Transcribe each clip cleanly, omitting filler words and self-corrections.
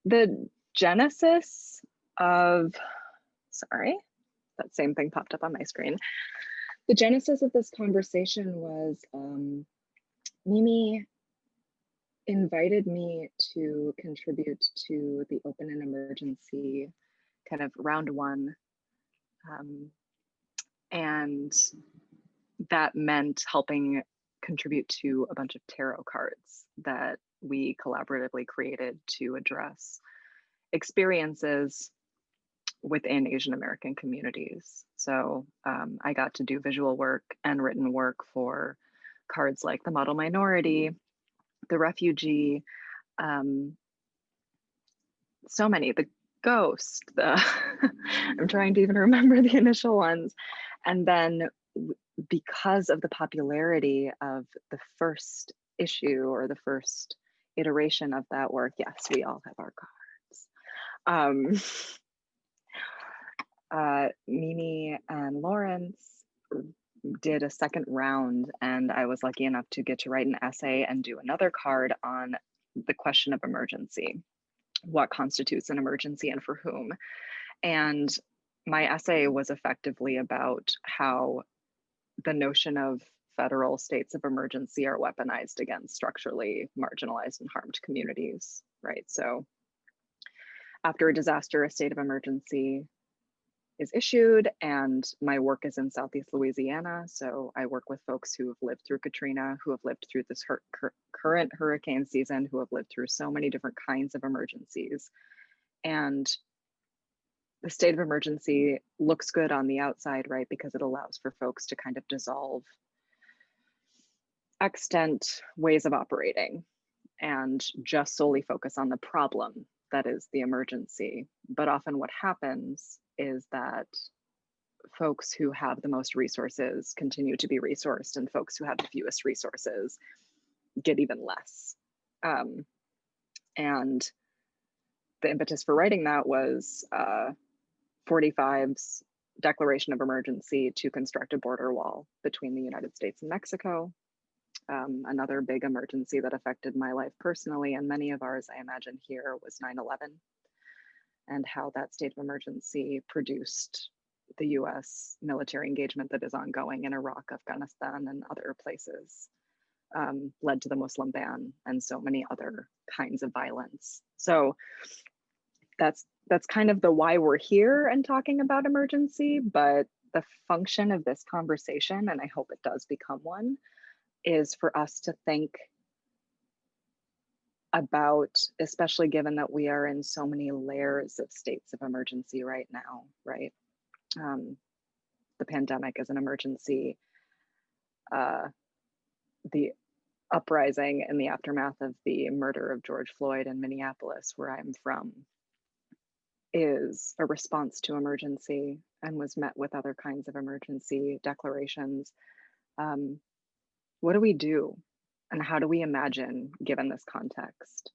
The genesis of, sorry, that same thing popped up on my screen. The genesis of this conversation was Mimi invited me to contribute to the open and emergency kind of round one. And that meant helping contribute to a bunch of tarot cards that we collaboratively created to address experiences within Asian American communities. So I got to do visual work and written work for cards like the model minority, the refugee, so many, the ghost, the I'm trying to even remember the initial ones. And then because of the popularity of the first issue or the first iteration of that work, yes, we all have our cards. Mimi and Lawrence did a second round, and I was lucky enough to get to write an essay and do another card on the question of emergency. What constitutes an emergency and for whom? And my essay was effectively about how the notion of federal states of emergency are weaponized against structurally marginalized and harmed communities, right? So after a disaster, a state of emergency is issued, and my work is in Southeast Louisiana. So I work with folks who have lived through Katrina, who have lived through this current hurricane season, who have lived through so many different kinds of emergencies. And the state of emergency looks good on the outside, right? Because it allows for folks to kind of dissolve extant ways of operating and just solely focus on the problem that is the emergency. But often what happens is that folks who have the most resources continue to be resourced, and folks who have the fewest resources get even less. And the impetus for writing that was 45's declaration of emergency to construct a border wall between the United States and Mexico. Another big emergency that affected my life personally, and many of ours, I imagine here, was 9/11, and how that state of emergency produced the US military engagement that is ongoing in Iraq, Afghanistan, and other places, led to the Muslim ban and so many other kinds of violence. So that's kind of the why we're here and talking about emergency, but the function of this conversation, and I hope it does become one, is for us to think about, especially given that we are in so many layers of states of emergency right now, right? The pandemic is an emergency. The uprising in the aftermath of the murder of George Floyd in Minneapolis, where I'm from, is a response to emergency and was met with other kinds of emergency declarations. What do we do? And how do we imagine given this context?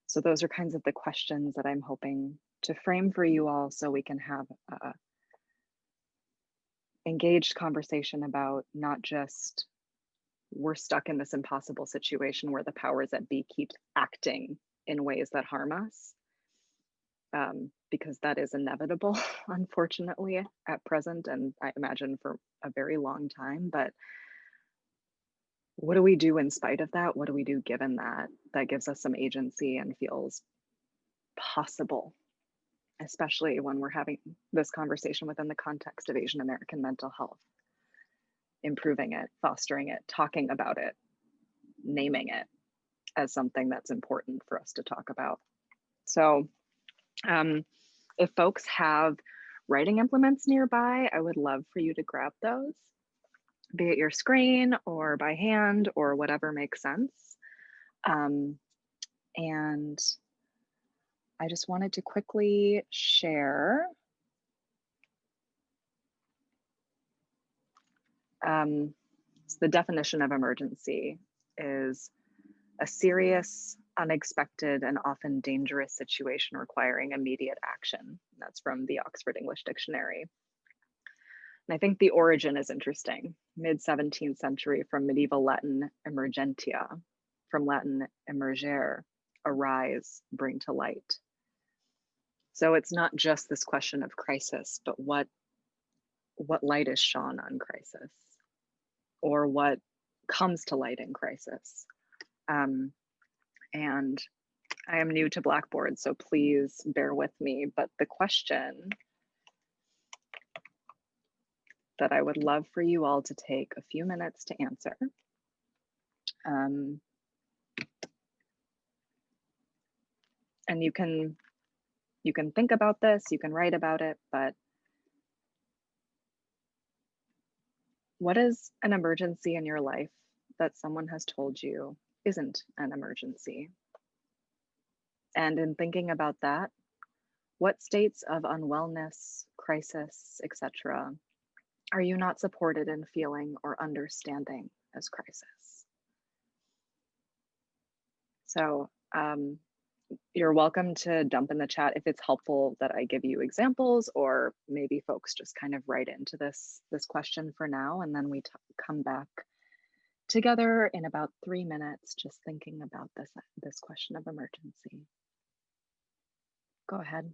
So those are kinds of the questions that I'm hoping to frame for you all, so we can have a engaged conversation about not just we're stuck in this impossible situation where the powers that be keep acting in ways that harm us, because that is inevitable, unfortunately, at present, and I imagine for a very long time. But what do we do in spite of that? What do we do given that? That gives us some agency and feels possible, especially when we're having this conversation within the context of Asian American mental health. Improving it, fostering it, talking about it, naming it as something that's important for us to talk about. So if folks have writing implements nearby, I would love for you to grab those, be it your screen or by hand or whatever makes sense. And I just wanted to quickly share so the definition of emergency is a serious, unexpected, and often dangerous situation requiring immediate action. That's from the Oxford English Dictionary. And I think the origin is interesting. Mid-17th century, from medieval Latin emergentia, from Latin emergere, arise, bring to light. So it's not just this question of crisis, but what light is shone on crisis, or what comes to light in crisis. And I am new to Blackboard, so please bear with me. But the question that I would love for you all to take a few minutes to answer. And you can think about this, you can write about it, but what is an emergency in your life that someone has told you isn't an emergency? And in thinking about that, what states of unwellness, crisis, etc., are you not supported in feeling or understanding as crisis? So you're welcome to dump in the chat if it's helpful that I give you examples, or maybe folks just kind of write into this question for now, and then we come back together in about 3 minutes, just thinking about this question of emergency. Go ahead.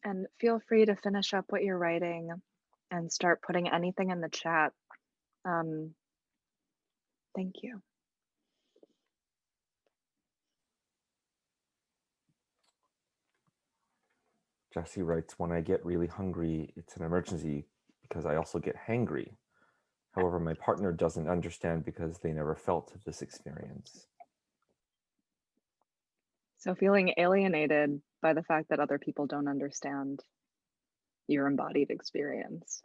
And feel free to finish up what you're writing and start putting anything in the chat. Thank you. Jesse writes, when I get really hungry, it's an emergency because I also get hangry. However, my partner doesn't understand because they never felt this experience. So feeling alienated by the fact that other people don't understand your embodied experience.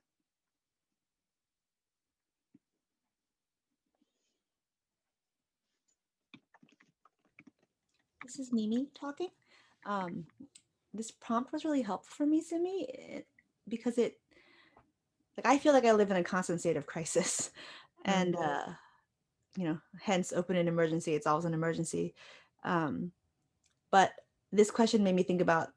This is Mimi talking. This prompt was really helpful for me, Simi, because I feel like I live in a constant state of crisis, and hence open an emergency. It's always an emergency. But this question made me think about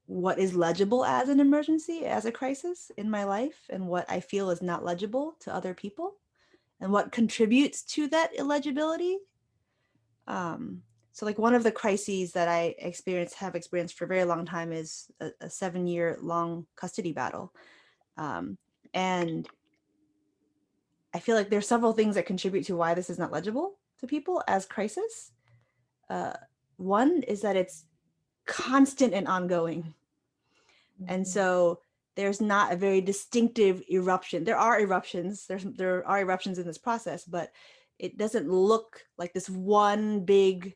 what is legible as an emergency, as a crisis in my life, and what I feel is not legible to other people, and what contributes to that illegibility. So like one of the crises that I have experienced for a very long time is a 7-year long custody battle. And I feel like there's several things that contribute to why this is not legible to people as crisis. One is that it's constant and ongoing. And so there's not a very distinctive eruption. There are eruptions, there are eruptions in this process, but it doesn't look like this one big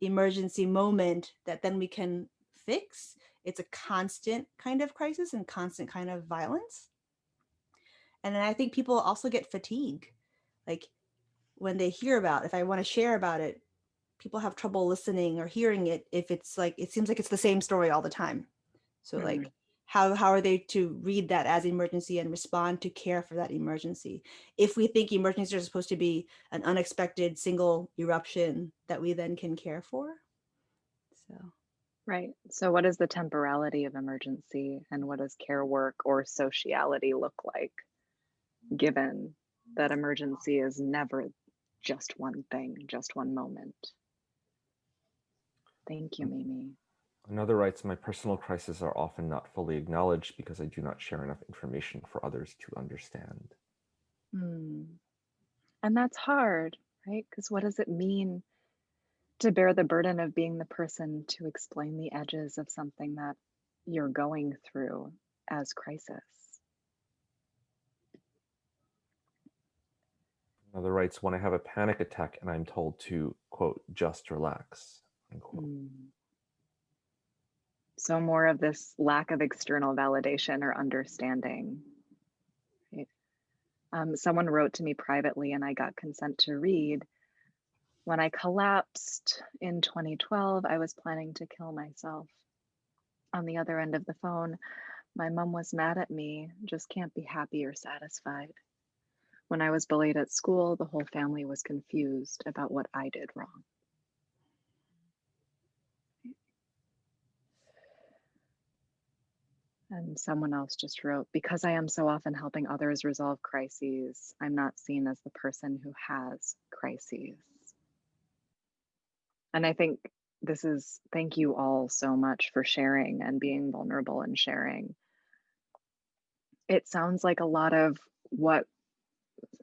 emergency moment that then we can fix. It's a constant kind of crisis and constant kind of violence. And then I think people also get fatigue. Like when they hear about, if I want to share about it, people have trouble listening or hearing it if it's like, it seems like it's the same story all the time. So like, how are they to read that as emergency and respond to care for that emergency? If we think emergencies are supposed to be an unexpected single eruption that we then can care for. So. Right. So what is the temporality of emergency, and what does care work or sociality look like, given that emergency is never just one thing, just one moment? Thank you, Mimi. Another writes, my personal crises are often not fully acknowledged because I do not share enough information for others to understand. And that's hard, right? Because what does it mean to bear the burden of being the person to explain the edges of something that you're going through as crisis? Another writes, when I have a panic attack and I'm told to, quote, just relax, unquote. So more of this lack of external validation or understanding. Right? Someone wrote to me privately and I got consent to read. When I collapsed in 2012, I was planning to kill myself. On the other end of the phone, my mom was mad at me, just can't be happy or satisfied. When I was bullied at school, the whole family was confused about what I did wrong. And someone else just wrote, because I am so often helping others resolve crises, I'm not seen as the person who has crises. And I think this is, thank you all so much for sharing and being vulnerable and sharing. It sounds like a lot of what,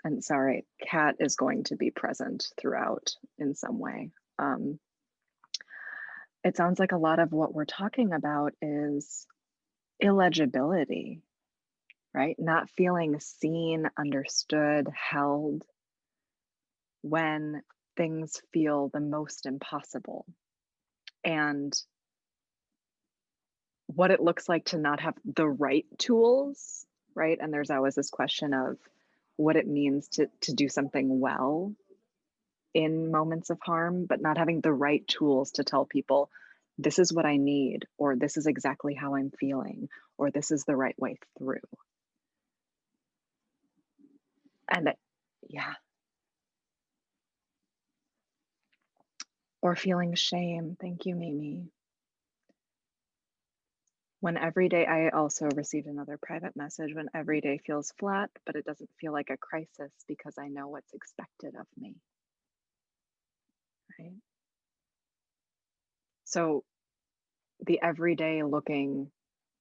and sorry, Kat is going to be present throughout in some way. It sounds like a lot of what we're talking about is illegibility, right? Not feeling seen, understood, held when things feel the most impossible. And what it looks like to not have the right tools, right? And there's always this question of what it means to do something well in moments of harm, but not having the right tools to tell people, this is what I need, or this is exactly how I'm feeling, or this is the right way through. And yeah. Or feeling shame. Thank you, Mimi. When every day, I also received another private message, when every day feels flat, but it doesn't feel like a crisis because I know what's expected of me. Right? So the everyday looking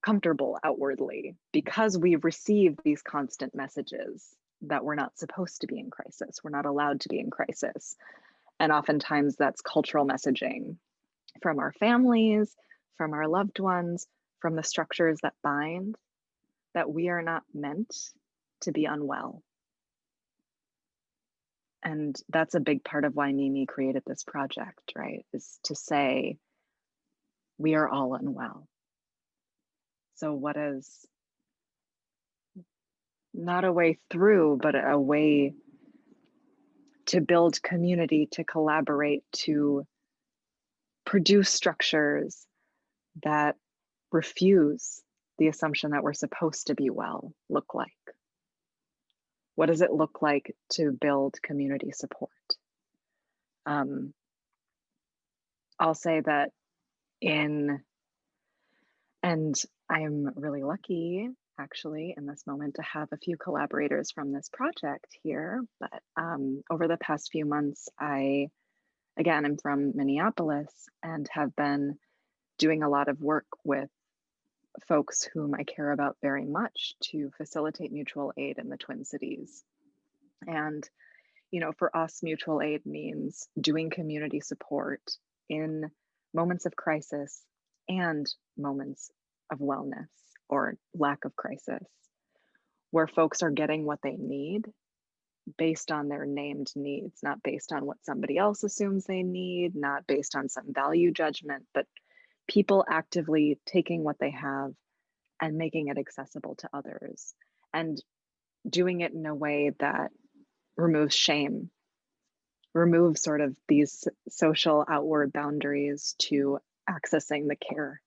comfortable outwardly because we receive these constant messages that we're not supposed to be in crisis. We're not allowed to be in crisis. And oftentimes that's cultural messaging from our families, from our loved ones, from the structures that bind, that we are not meant to be unwell. And that's a big part of why Mimi created this project, right? Is to say, we are all unwell. So what is not a way through, but a way to build community, to collaborate, to produce structures that refuse the assumption that we're supposed to be well look like? What does it look like to build community support? I'll say that and I'm really lucky actually in this moment to have a few collaborators from this project here, but over the past few months, I'm from Minneapolis and have been doing a lot of work with folks whom I care about very much to facilitate mutual aid in the Twin Cities. And, you know, for us, mutual aid means doing community support in moments of crisis and moments of wellness or lack of crisis, where folks are getting what they need based on their named needs, not based on what somebody else assumes they need, not based on some value judgment, but people actively taking what they have and making it accessible to others and doing it in a way that removes shame, removes sort of these social outward boundaries to accessing the care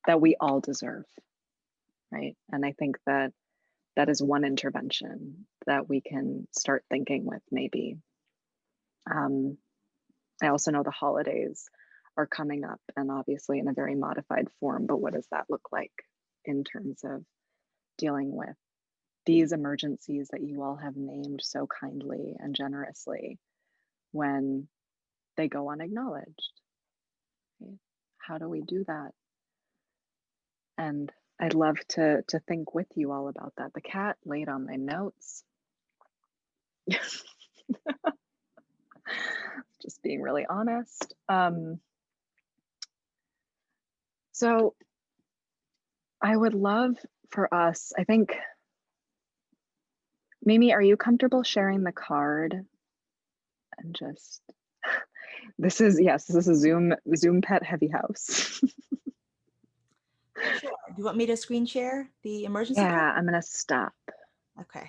that we all deserve, right? And I think that that is one intervention that we can start thinking with maybe. I also know the holidays are coming up and obviously in a very modified form, but what does that look like in terms of dealing with these emergencies that you all have named so kindly and generously when they go unacknowledged? Okay. How do we do that? And I'd love to think with you all about that. The cat laid on my notes. Just being really honest. So I would love for us, I think, Mimi, are you comfortable sharing the card? And just, this is a Zoom pet heavy house. Sure. Do you want me to screen share the emergency? Yeah, card? I'm gonna stop. Okay.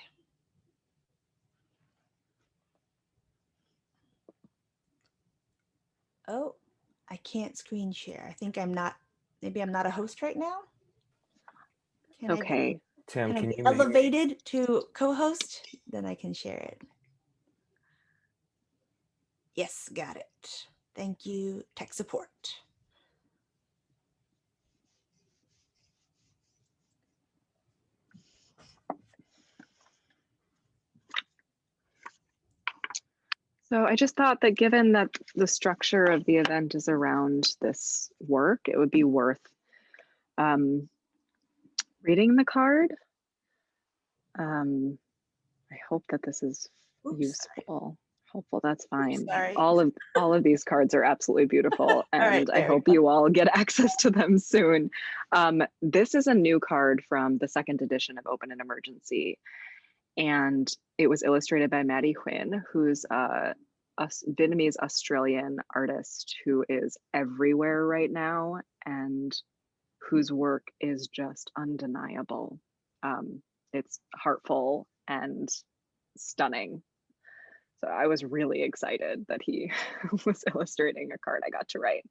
Oh, I can't screen share. I think maybe I'm not a host right now. Okay. Tim, can I can be you make elevated to co-host? Then I can share it. Yes, got it. Thank you, tech support. So I just thought that given that the structure of the event is around this work, it would be worth reading the card. I hope that this is useful. Hopeful, that's fine. All of these cards are absolutely beautiful, and I hope you all get access to them soon. This is a new card from the second edition of Open and Emergency, and it was illustrated by Maddie Huynh, who's a Vietnamese Australian artist who is everywhere right now and whose work is just undeniable. It's heartful and stunning. So I was really excited that he was illustrating a card I got to write.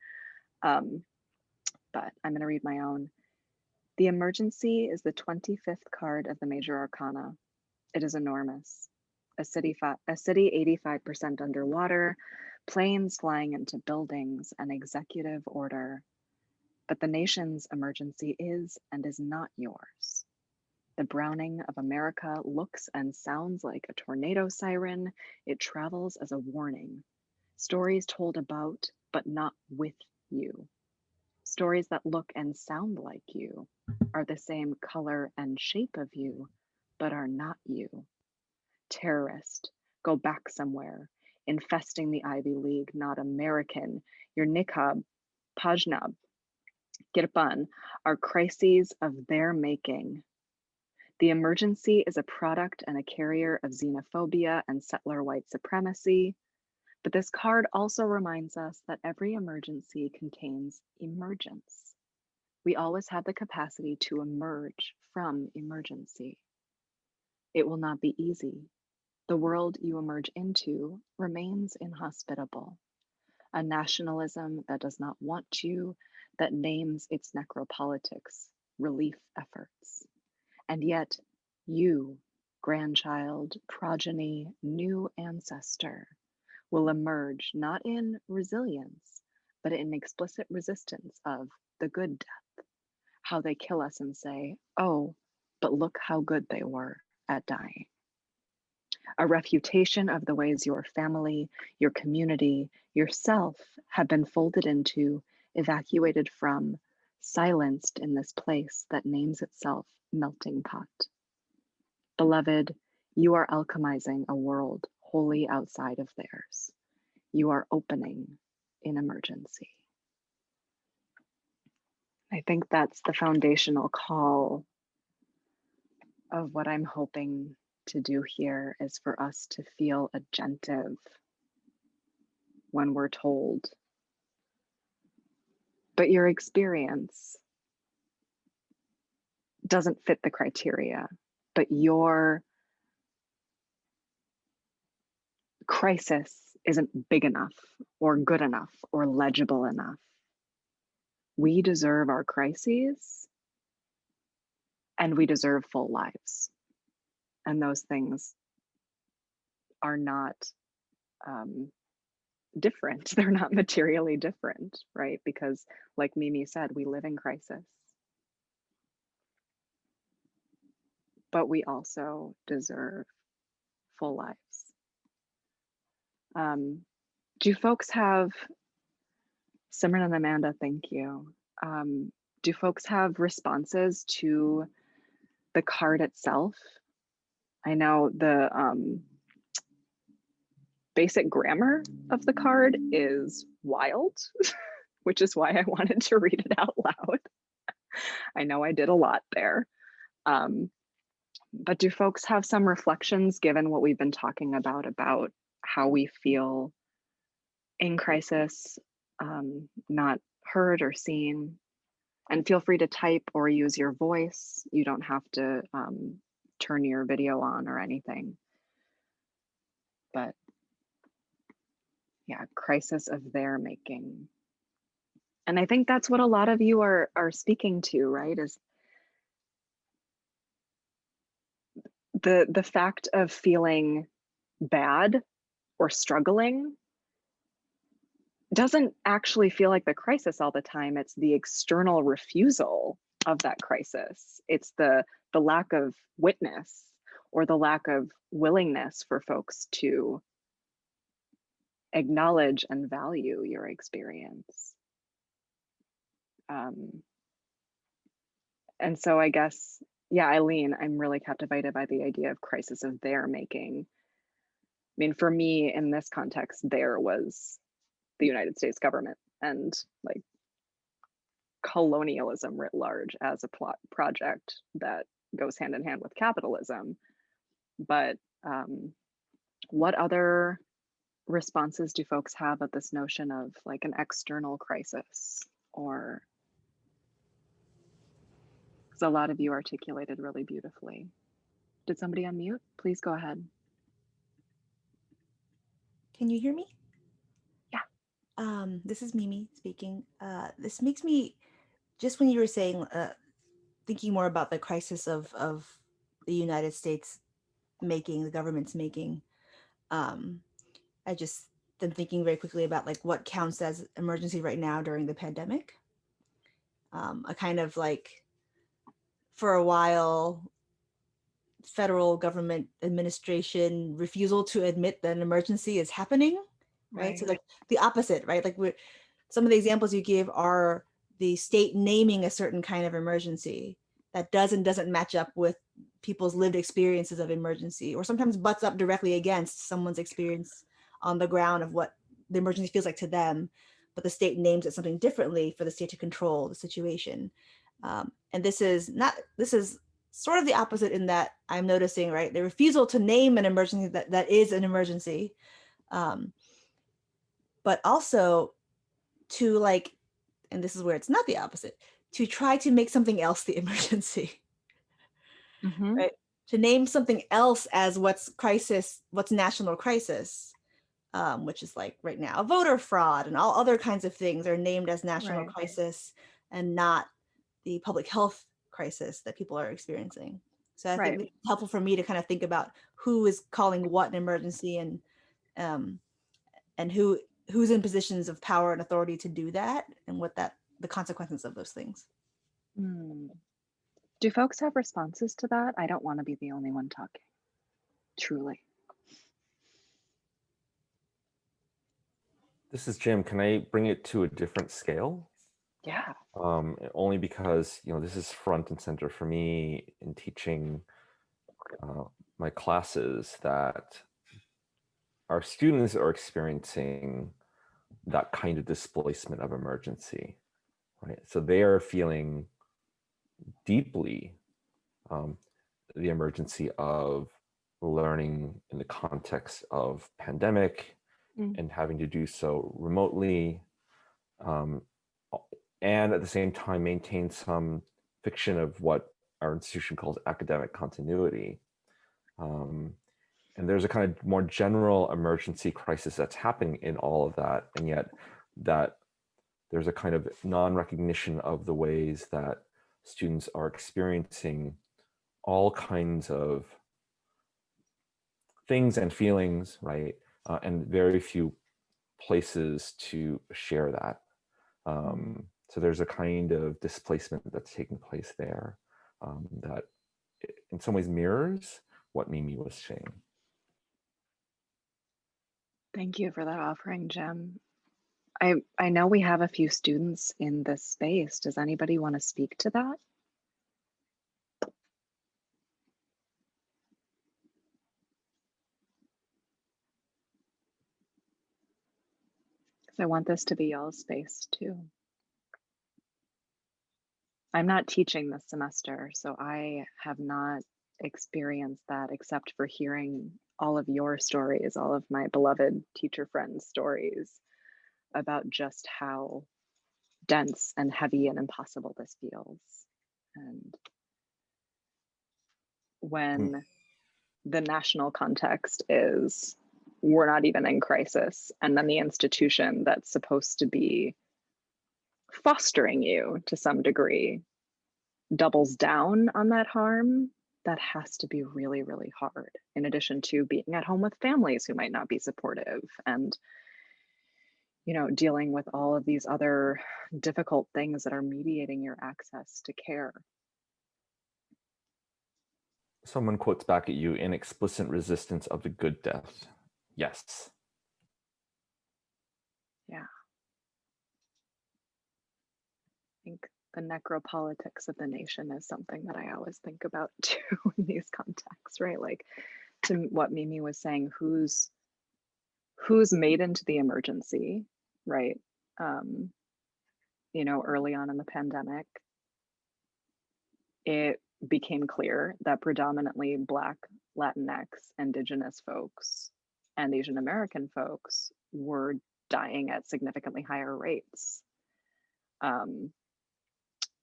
But I'm going to read my own. The Emergency is the 25th card of the Major Arcana. It is enormous. A city 85% underwater, planes flying into buildings, an executive order. But the nation's emergency is and is not yours. The Browning of America looks and sounds like a tornado siren. It travels as a warning. Stories told about, but not with you. Stories that look and sound like you, are the same color and shape of you, but are not you. Terrorist, go back somewhere, infesting the Ivy League, not American. Your niqab, pajnab, girpan, are crises of their making. The emergency is a product and a carrier of xenophobia and settler white supremacy. But this card also reminds us that every emergency contains emergence. We always have the capacity to emerge from emergency. It will not be easy. The world you emerge into remains inhospitable. a nationalism that does not want you, that names its necropolitics relief efforts. And yet, you, grandchild, progeny, new ancestor, will emerge not in resilience, but in explicit resistance of the good death, how they kill us and say, oh, but look how good they were at dying. A refutation of the ways your family, your community, yourself have been folded into, evacuated from, silenced in this place that names itself melting pot. Beloved, you are alchemizing a world wholly outside of theirs. You are opening in emergency. I think that's the foundational call of what I'm hoping to do here, is for us to feel agentive when we're told, but your experience doesn't fit the criteria, but your crisis isn't big enough or good enough or legible enough. We deserve our crises, and we deserve full lives. And those things are not different. They're not materially different, right? Because like Mimi said, we live in crisis. But we also deserve full lives. Do folks have, Simran and Amanda, thank you. Do folks have responses to the card itself? I know the basic grammar of the card is wild, which is why I wanted to read it out loud. I know I did a lot there. But do folks have some reflections, given what we've been talking about how we feel in crisis, not heard or seen? And feel free to type or use your voice. You don't have to turn your video on or anything. But yeah, crisis of their making. And I think that's what a lot of you are speaking to, right? Is the fact of feeling bad or struggling doesn't actually feel like the crisis all the time. It's the external refusal of that crisis. It's the lack of witness or the lack of willingness for folks to acknowledge and value your experience. And so I guess, yeah, Eileen, I'm really captivated by the idea of crisis of their making. I mean, for me, in this context, there was the United States government and like colonialism writ large as a project that goes hand in hand with capitalism. But what other responses do folks have at this notion of like an external crisis? Or, because a lot of you articulated really beautifully. Did somebody unmute? Please go ahead. Can you hear me? Yeah. This is Mimi speaking. This makes me, just when you were saying, thinking more about the crisis of the United States making, the government's making, I just am thinking very quickly about like what counts as emergency right now during the pandemic. A kind of like, for a while, federal government administration refusal to admit that an emergency is happening, right? So like the opposite, right? Like some of the examples you give are the state naming a certain kind of emergency that doesn't match up with people's lived experiences of emergency, or sometimes butts up directly against someone's experience on the ground of what the emergency feels like to them, but the state names it something differently for the state to control the situation. And this is sort of the opposite in that I'm noticing, right, the refusal to name an emergency that is an emergency, but also to like, and this is where it's not the opposite, to try to make something else the emergency, right? To name something else as what's national crisis, which is like right now voter fraud and all other kinds of things are named as national Right. crisis and not the public health crisis that people are experiencing. So I think Right. it's helpful for me to kind of think about who is calling what an emergency um, and who's in positions of power and authority to do that and what the consequences of those things. Hmm. Do folks have responses to that? I don't want to be the only one talking, truly. This is Jim. Can I bring it to a different scale? Yeah. Only because, this is front and center for me in teaching my classes, that our students are experiencing that kind of displacement of emergency, right? So they are feeling deeply the emergency of learning in the context of pandemic and having to do so remotely, um, and at the same time maintain some fiction of what our institution calls academic continuity. And there's a kind of more general emergency crisis that's happening in all of that, and yet that there's a kind of non-recognition of the ways that students are experiencing all kinds of things and feelings, right? And very few places to share that. So there's a kind of displacement that's taking place there that in some ways mirrors what Mimi was saying. Thank you for that offering, Jim. I know we have a few students in this space. Does anybody want to speak to that? Because I want this to be y'all's space too. I'm not teaching this semester, so I have not experienced that except for hearing all of your stories, all of my beloved teacher friends' stories about just how dense and heavy and impossible this feels. And when the national context is we're not even in crisis, and then the institution that's supposed to be fostering you to some degree doubles down on that harm, that has to be really, really hard, in addition to being at home with families who might not be supportive and dealing with all of these other difficult things that are mediating your access to care. Someone quotes back at you, "In explicit resistance of the good death." Yes. Yeah. I think the necropolitics of the nation is something that I always think about too in these contexts, right? Like, to what Mimi was saying, who's made into the emergency, right? Early on in the pandemic, it became clear that predominantly Black, Latinx, Indigenous folks, and Asian American folks were dying at significantly higher rates,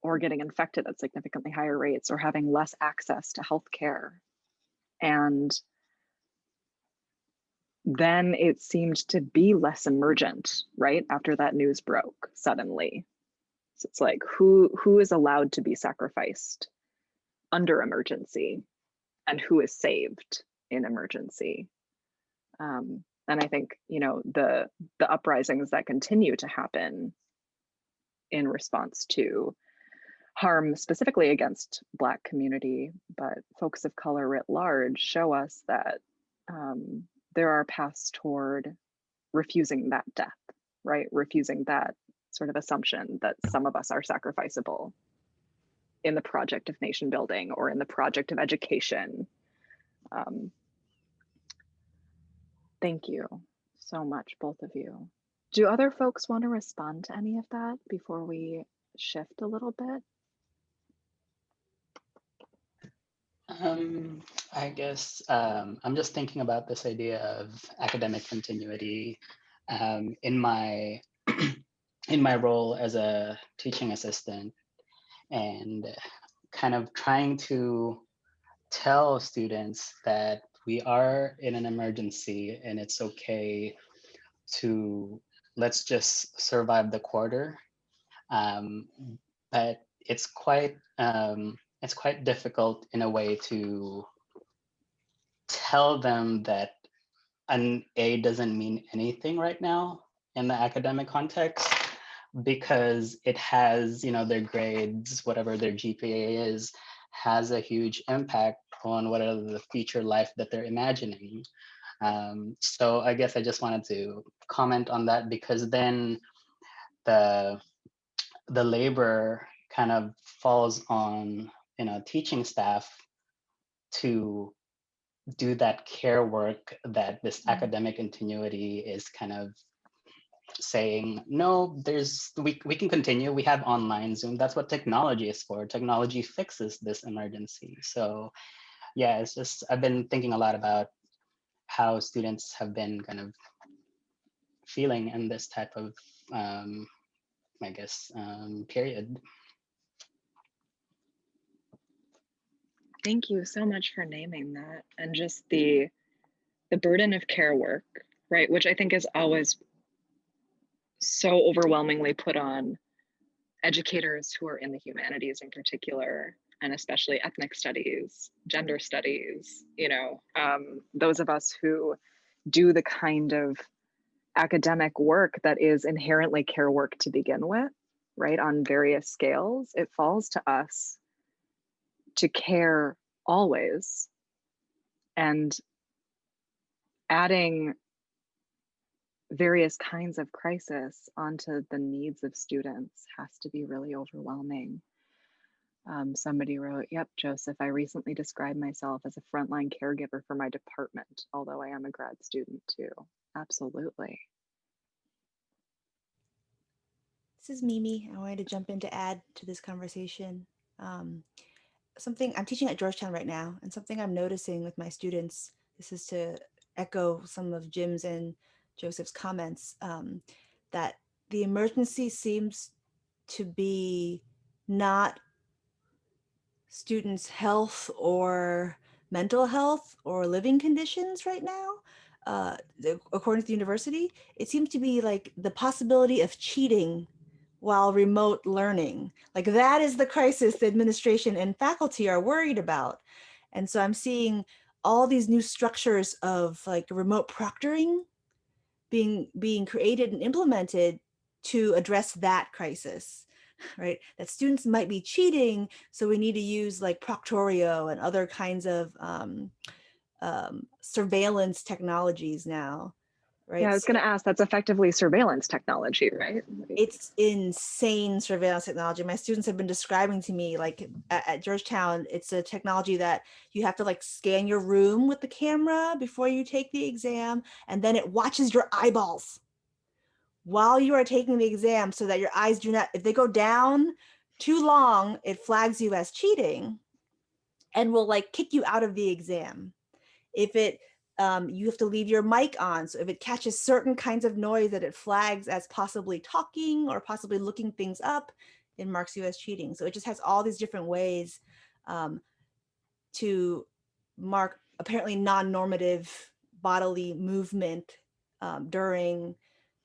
or getting infected at significantly higher rates, or having less access to healthcare. And then it seemed to be less emergent, right? After that news broke suddenly. So it's like, who is allowed to be sacrificed under emergency, and who is saved in emergency? And I think, the uprisings that continue to happen in response to harm specifically against Black community, but folks of color writ large, show us that there are paths toward refusing that death, right? Refusing that sort of assumption that some of us are sacrificable in the project of nation building or in the project of education. Thank you so much, both of you. Do other folks want to respond to any of that before we shift a little bit? I guess I'm just thinking about this idea of academic continuity in my in my role as a teaching assistant, and kind of trying to tell students that we are in an emergency and it's okay to let's just survive the quarter. But it's quite difficult in a way to tell them that an A doesn't mean anything right now in the academic context, because it has, their grades, whatever their GPA is, has a huge impact on whatever the future life that they're imagining. So I guess I just wanted to comment on that, because then the labor kind of falls on teaching staff to do that care work that this academic continuity is kind of saying, no, we can continue. We have online Zoom. That's what technology is for. Technology fixes this emergency. So yeah, it's just, I've been thinking a lot about how students have been kind of feeling in this type of, I guess, period. Thank you so much for naming that, and just the burden of care work, right? Which I think is always so overwhelmingly put on educators who are in the humanities in particular, and especially ethnic studies, gender studies, those of us who do the kind of academic work that is inherently care work to begin with, right? On various scales, it falls to us to care always. And adding various kinds of crisis onto the needs of students has to be really overwhelming. Somebody wrote, yep, Joseph, I recently described myself as a frontline caregiver for my department, although I am a grad student too. Absolutely. This is Mimi. I wanted to jump in to add to this conversation. Something I'm teaching at Georgetown right now, and something I'm noticing with my students, this is to echo some of Jim's and Joseph's comments, that the emergency seems to be not students' health or mental health or living conditions right now. According to the university, it seems to be like the possibility of cheating while remote learning. Like that is the crisis the administration and faculty are worried about. And so I'm seeing all these new structures of like remote proctoring being created and implemented to address that crisis, right? That students might be cheating, so we need to use like Proctorio and other kinds of surveillance technologies now, right? Yeah, I was going to ask, that's effectively surveillance technology, right? It's insane surveillance technology. My students have been describing to me, like at Georgetown, it's a technology that you have to like scan your room with the camera before you take the exam, and then it watches your eyeballs while you are taking the exam so that your eyes do not, if they go down too long, it flags you as cheating and will like kick you out of the exam. If it, you have to leave your mic on. So if it catches certain kinds of noise that it flags as possibly talking or possibly looking things up, it marks you as cheating. So it just has all these different ways to mark apparently non-normative bodily movement during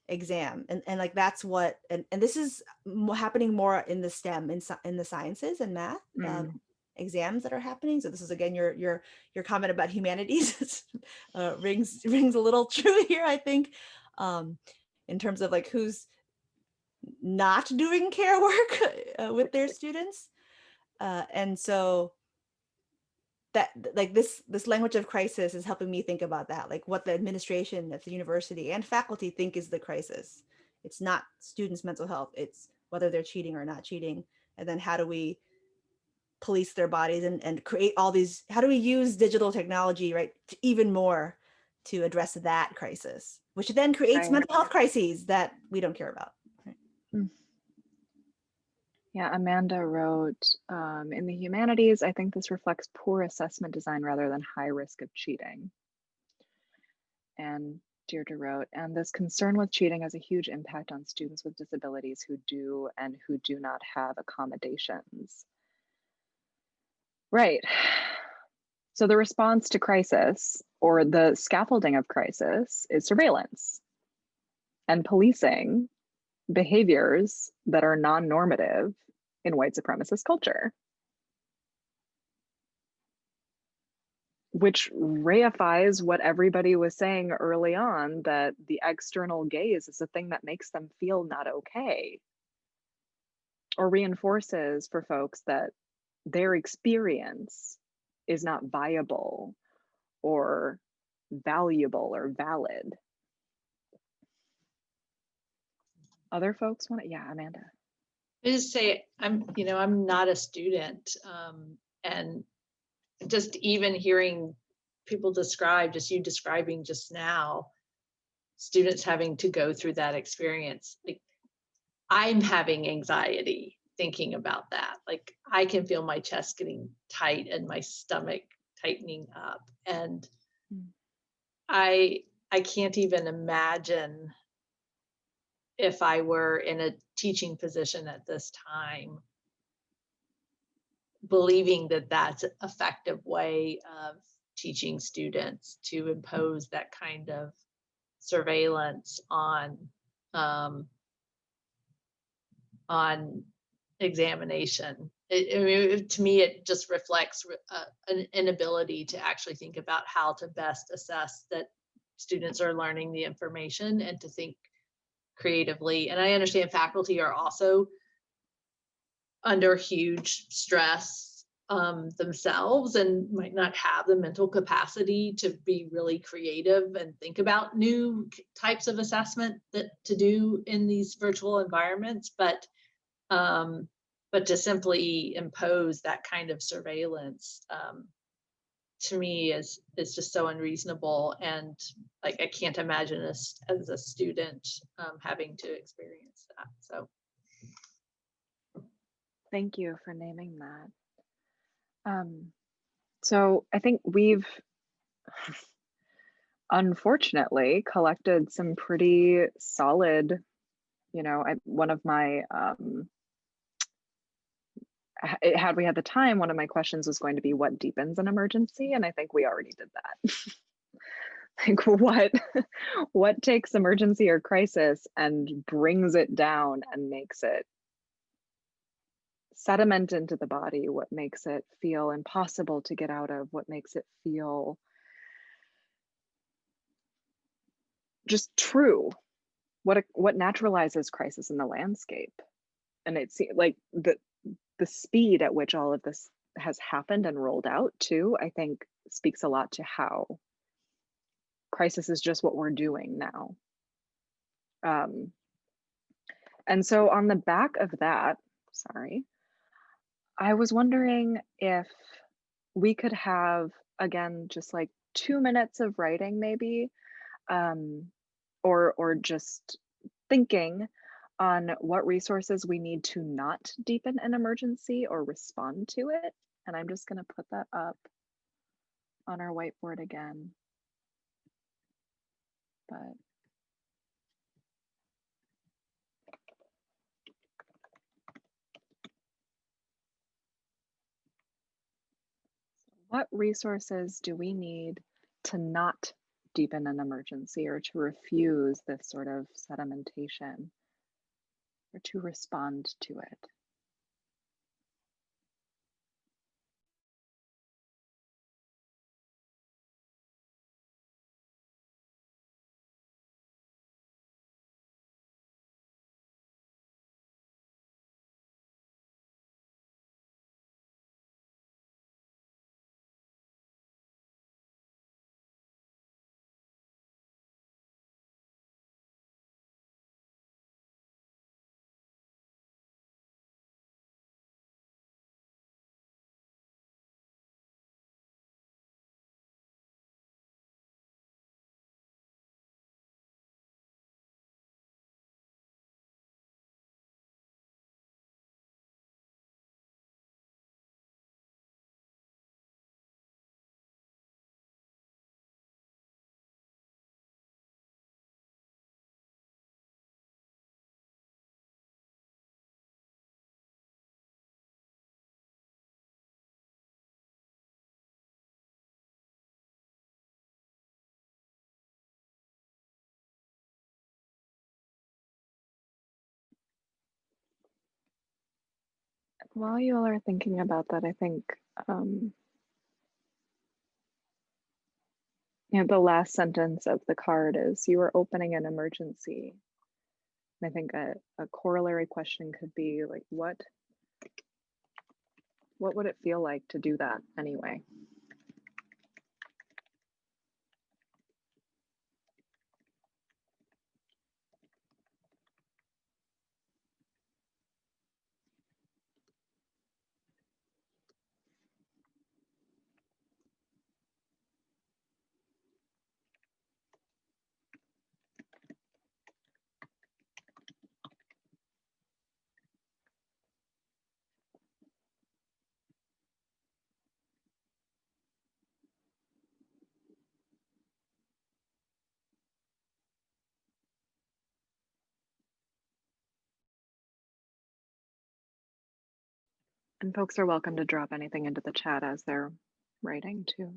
exam. And like that's what, and this is happening more in the STEM, in the sciences and math. Exams that are happening. So this is again your comment about humanities rings a little true here, I think, in terms of like who's not doing care work with their students, and so that like this language of crisis is helping me think about that, like what the administration at the university and faculty think is the crisis. It's not students' mental health, it's whether they're cheating or not cheating, and then how do we police their bodies and create all these, how do we use digital technology, right, even more to address that crisis, which then creates mental health crises that we don't care about. Right? Yeah, Amanda wrote, in the humanities, I think this reflects poor assessment design rather than high risk of cheating. And Deirdre wrote, and this concern with cheating has a huge impact on students with disabilities who do and who do not have accommodations. Right. So the response to crisis, or the scaffolding of crisis, is surveillance. and policing behaviors that are non-normative in white supremacist culture, which reifies what everybody was saying early on, that the external gaze is the thing that makes them feel not okay, or reinforces for folks that their experience is not viable or valuable or valid. Other folks want to, yeah, Amanda. I just say I'm not a student, and just even hearing people describe, just you describing just now, students having to go through that experience, like I'm having anxiety thinking about that. Like I can feel my chest getting tight and my stomach tightening up, and I can't even imagine if I were in a teaching position at this time, believing that that's an effective way of teaching students to impose that kind of surveillance on examination. To me, it just reflects an inability to actually think about how to best assess that students are learning the information and to think creatively. And I understand faculty are also under huge stress themselves and might not have the mental capacity to be really creative and think about new types of assessment that to do in these virtual environments, but to simply impose that kind of surveillance to me is just so unreasonable, and like I can't imagine us as a student having to experience that. So Thank you for naming that. So I think we've unfortunately collected some pretty solid, one of my had we had the time, one of my questions was going to be what deepens an emergency, and I think we already did that. Like what takes emergency or crisis and brings it down and makes it sediment into the body, what makes it feel impossible to get out of, what makes it feel just true, what naturalizes crisis in the landscape. And it's like the speed at which all of this has happened and rolled out too, I think speaks a lot to how crisis is just what we're doing now. And so on the back of that, sorry, I was wondering if we could have, again, just like 2 minutes of writing maybe, or just thinking on what resources we need to not deepen an emergency or respond to it. And I'm just going to put that up on our whiteboard again. But what resources do we need to not deepen an emergency or to refuse this sort of sedimentation or to respond to it? While you all are thinking about that, I think, the last sentence of the card is, you are opening an emergency. And I think a corollary question could be like, what would it feel like to do that anyway? And folks are welcome to drop anything into the chat as they're writing too.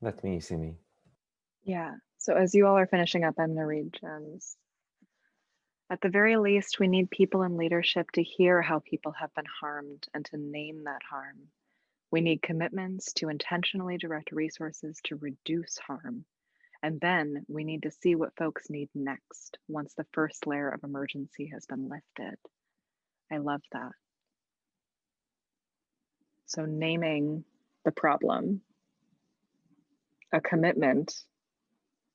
That's me, Simi. Yeah, so as you all are finishing up, I'm gonna read Jen's. At the very least, we need people in leadership to hear how people have been harmed and to name that harm. We need commitments to intentionally direct resources to reduce harm. And then we need to see what folks need next once the first layer of emergency has been lifted. I love that. So naming the problem, a commitment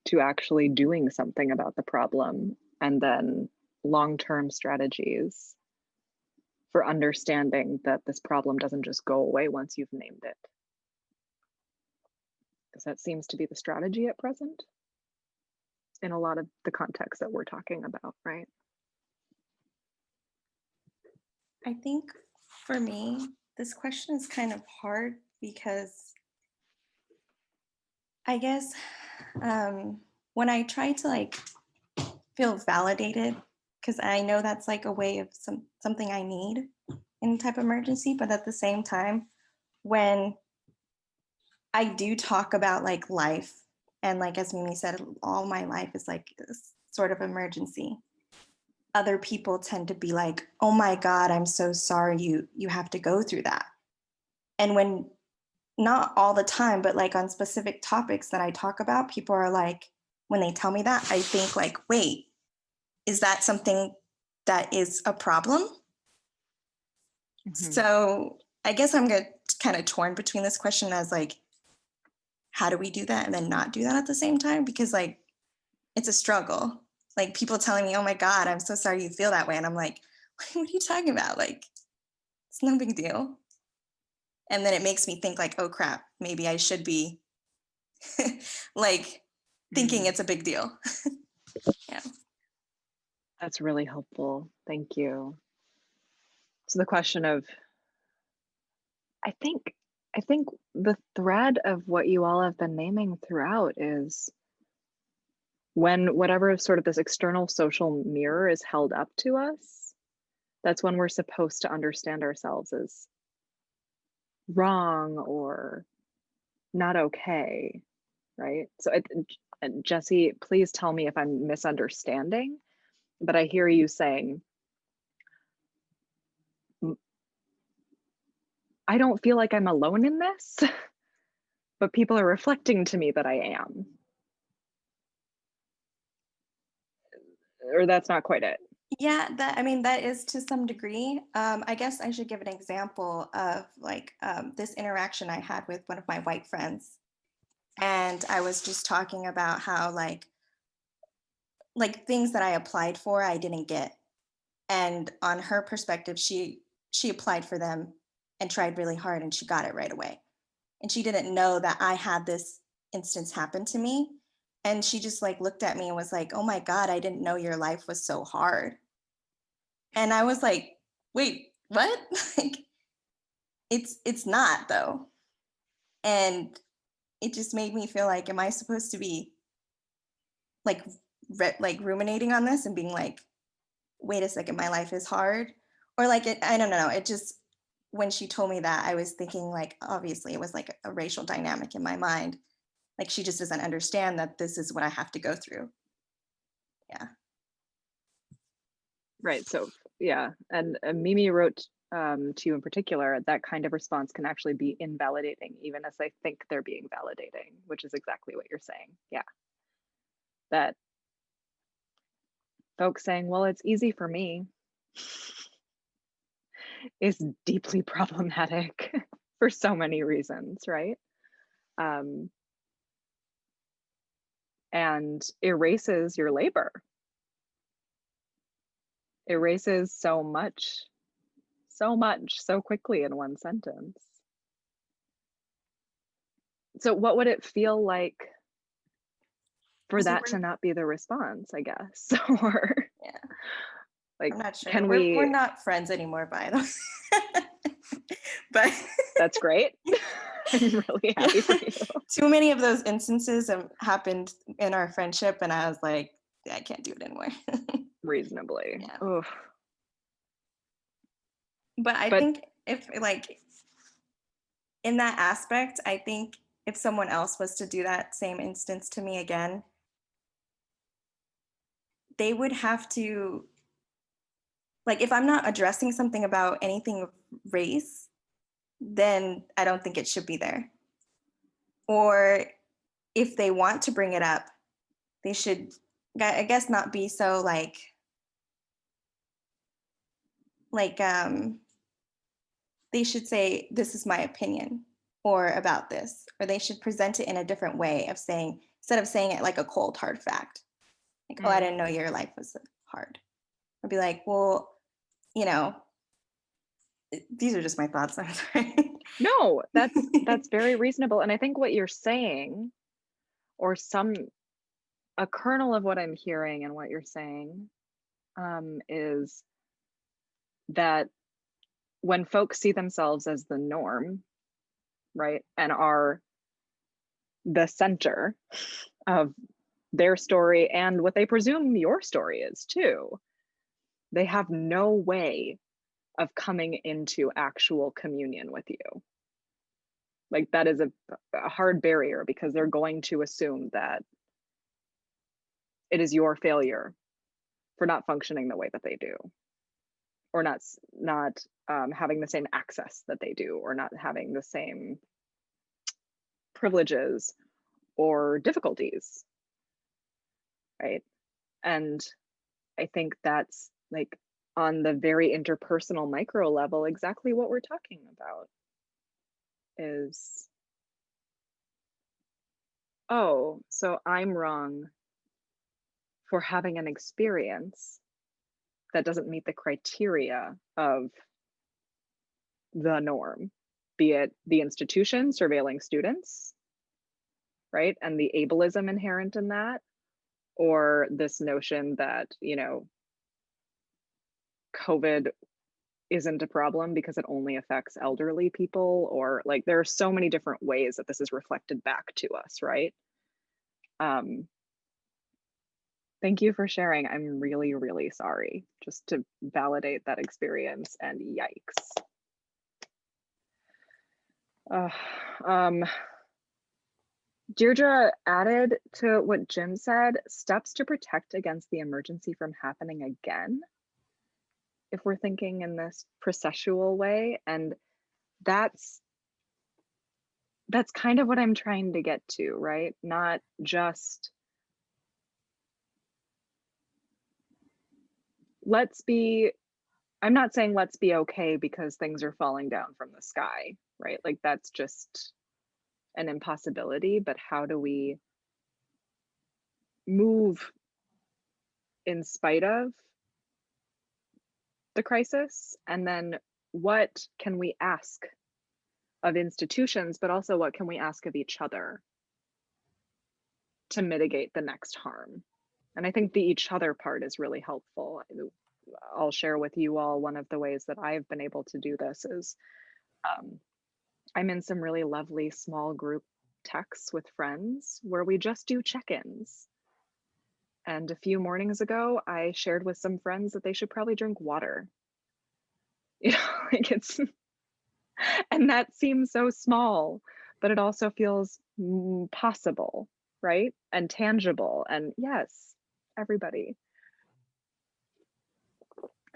to actually doing something about the problem, and then long-term strategies for understanding that this problem doesn't just go away once you've named it. Because that seems to be the strategy at present in a lot of the context that we're talking about, right? I think for me, this question is kind of hard because I guess when I try to like feel validated, because I know that's like a way of something I need in type of emergency, but at the same time, when I do talk about like life, and like as Mimi said, all my life is like this sort of emergency, other people tend to be like, oh my God, I'm so sorry you have to go through that. And when, not all the time, but like on specific topics that I talk about, people are like, when they tell me that, I think like, wait, is that something that is a problem? Mm-hmm. So I guess I'm kind of torn between this question as like, how do we do that and then not do that at the same time? Because like, it's a struggle. Like people telling me, oh my God, I'm so sorry you feel that way. And I'm like, what are you talking about? Like, it's no big deal. And then it makes me think like, oh crap, maybe I should be like thinking it's a big deal. Yeah. That's really helpful. Thank you. So the question of, I think the thread of what you all have been naming throughout is when whatever sort of this external social mirror is held up to us, that's when we're supposed to understand ourselves as wrong or not okay, right? So Jesse, please tell me if I'm misunderstanding, but I hear you saying, I don't feel like I'm alone in this, but people are reflecting to me that I am. Or that's not quite it. Yeah, that is to some degree. I guess I should give an example of like this interaction I had with one of my white friends. And I was just talking about how like things that I applied for, I didn't get. And on her perspective, she applied for them and tried really hard and she got it right away. And she didn't know that I had this instance happen to me. And she just like looked at me and was like, oh my God, I didn't know your life was so hard. And I was like, wait, what? Like, it's not though. And it just made me feel like, am I supposed to be like like ruminating on this and being like, wait a second, my life is hard. Or like, I don't know, it just, when she told me that, I was thinking like, obviously it was like a racial dynamic in my mind. Like she just doesn't understand that this is what I have to go through. Yeah. Right. So yeah, and Mimi wrote to you in particular, that kind of response can actually be invalidating, even as they think they're being validating, which is exactly what you're saying. Yeah. That folks saying, well, it's easy for me, is deeply problematic for so many reasons, right? And erases your labor. Erases so much, so quickly in one sentence. So what would it feel like for that to not be the response, I guess? Or yeah, like, I'm not sure. can we're not friends anymore, by the way. But that's great. I'm really happy for you. Too many of those instances have happened in our friendship, and I was like, yeah, I can't do it anymore. Reasonably. Yeah. Oof. But I think if like in that aspect, I think if someone else was to do that same instance to me again, they would have to, like, if I'm not addressing something about anything of race, then I don't think it should be there. Or if they want to bring it up, they should, I guess, not be so like they should say, this is my opinion, or about this, or they should present it in a different way of saying, instead of saying it like a cold hard fact, like, oh, I didn't know your life was hard. I'd be like, well, you know, these are just my thoughts. I'm sorry. No, that's very reasonable. And I think what you're saying, or a kernel of what I'm hearing and what you're saying, is that when folks see themselves as the norm, right, and are the center of their story and what they presume your story is too, they have no way of coming into actual communion with you. Like that is a hard barrier, because they're going to assume that it is your failure for not functioning the way that they do, or not having the same access that they do, or not having the same privileges or difficulties, right? And I think that's like on the very interpersonal micro level, exactly what we're talking about is, oh, so I'm wrong for having an experience that doesn't meet the criteria of the norm, be it the institution surveilling students, right? And the ableism inherent in that, or this notion that, you know, COVID isn't a problem because it only affects elderly people, or like there are so many different ways that this is reflected back to us, right? Thank you for sharing. I'm really, really sorry, just to validate that experience, and yikes. Deirdre added to what Jim said, steps to protect against the emergency from happening again, if we're thinking in this processual way. And that's kind of what I'm trying to get to, right? Not just I'm not saying let's be okay because things are falling down from the sky, right? Like that's just an impossibility, but how do we move in spite of the crisis? And then what can we ask of institutions, but also what can we ask of each other to mitigate the next harm? And I think the each other part is really helpful. I'll share with you all one of the ways that I've been able to do this is I'm in some really lovely small group texts with friends where we just do check-ins. And a few mornings ago, I shared with some friends that they should probably drink water. You know, like it's, and that seems so small, but it also feels possible, right? And tangible. And yes, everybody.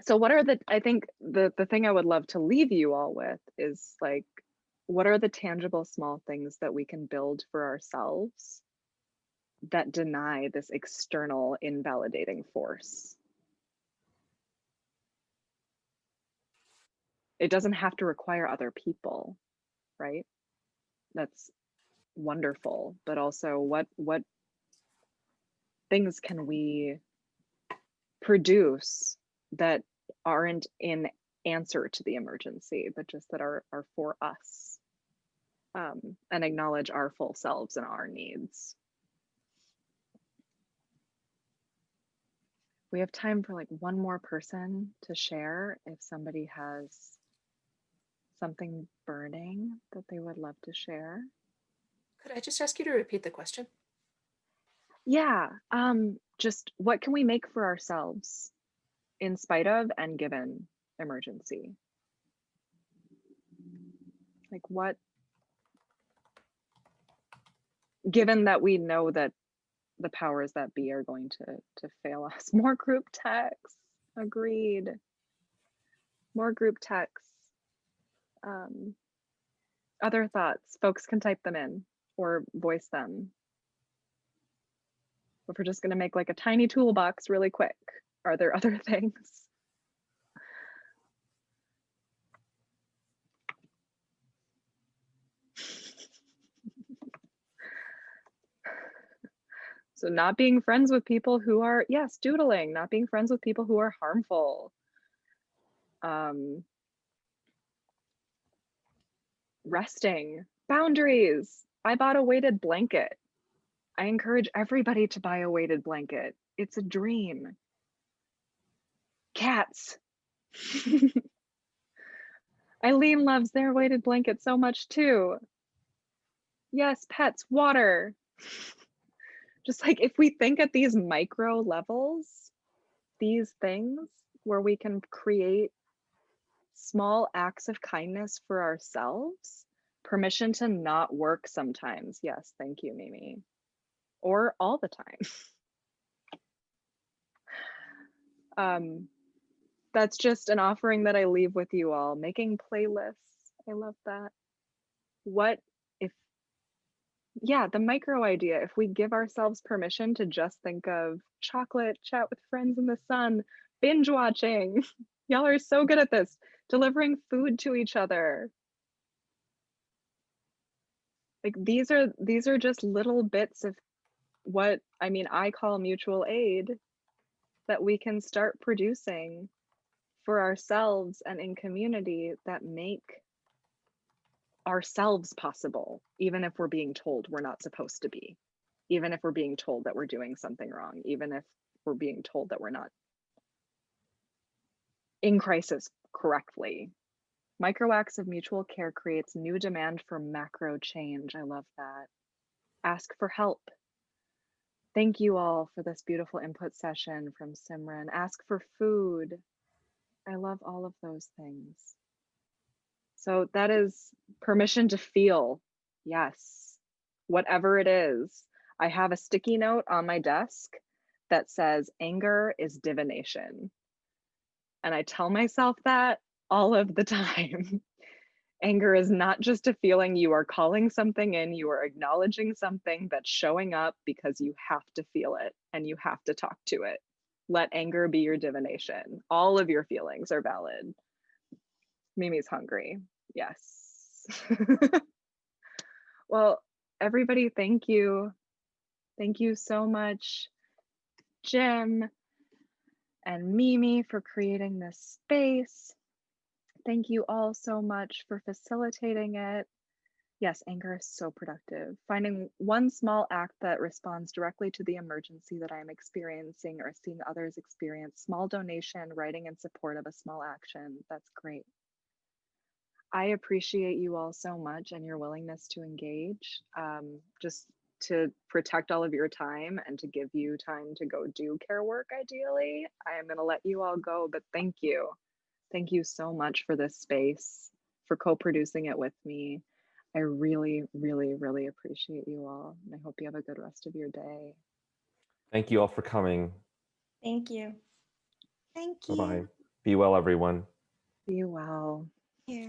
So what are I think the thing I would love to leave you all with is like, what are the tangible small things that we can build for ourselves that deny this external invalidating force? It doesn't have to require other people, right? That's wonderful, but also what things can we produce that aren't in answer to the emergency, but just that are for us, and acknowledge our full selves and our needs. We have time for like one more person to share if somebody has something burning that they would love to share. Could I just ask you to repeat the question? Yeah, just what can we make for ourselves in spite of and given emergency? Like what, given that we know that the powers that be are going to fail us. More group texts, agreed. More group texts. Other thoughts, folks can type them in or voice them. If we're just gonna make like a tiny toolbox really quick, are there other things? So not being friends with people who are, yes, doodling, not being friends with people who are harmful. Resting, boundaries. I bought a weighted blanket. I encourage everybody to buy a weighted blanket. It's a dream. Cats. Eileen loves their weighted blanket so much too. Yes, pets, water. Just like if we think at these micro levels, these things where we can create small acts of kindness for ourselves, permission to not work sometimes. Yes, thank you, Mimi. Or all the time. That's just an offering that I leave with you all. Making playlists, I love that. What if, yeah, the micro idea, if we give ourselves permission to just think of chocolate, chat with friends in the sun, binge watching. Y'all are so good at this. Delivering food to each other. Like these are just little bits of what, I mean, I call mutual aid that we can start producing for ourselves and in community that make ourselves possible, even if we're being told we're not supposed to be, even if we're being told that we're doing something wrong, even if we're being told that we're not in crisis correctly. Micro acts of mutual care creates new demand for macro change. I love that. Ask for help. Thank you all for this beautiful input session from Simran. Ask for food. I love all of those things. So that is permission to feel. Yes, whatever it is. I have a sticky note on my desk that says anger is divination. And I tell myself that all of the time. Anger is not just a feeling. You are calling something in, you are acknowledging something that's showing up because you have to feel it and you have to talk to it. Let anger be your divination. All of your feelings are valid. Mimi's hungry. Yes. Well, everybody, thank you. Thank you so much, Jim and Mimi, for creating this space. Thank you all so much for facilitating it. Yes, anger is so productive. Finding one small act that responds directly to the emergency that I am experiencing or seeing others experience, small donation, writing in support of a small action, that's great. I appreciate you all so much and your willingness to engage. Just to protect all of your time and to give you time to go do care work, ideally, I am going to let you all go. But thank you. Thank you so much for this space, for co-producing it with me. I really, really, really appreciate you all. And I hope you have a good rest of your day. Thank you all for coming. Thank you. Thank you. Bye-bye. Be well, everyone. Be well. Here.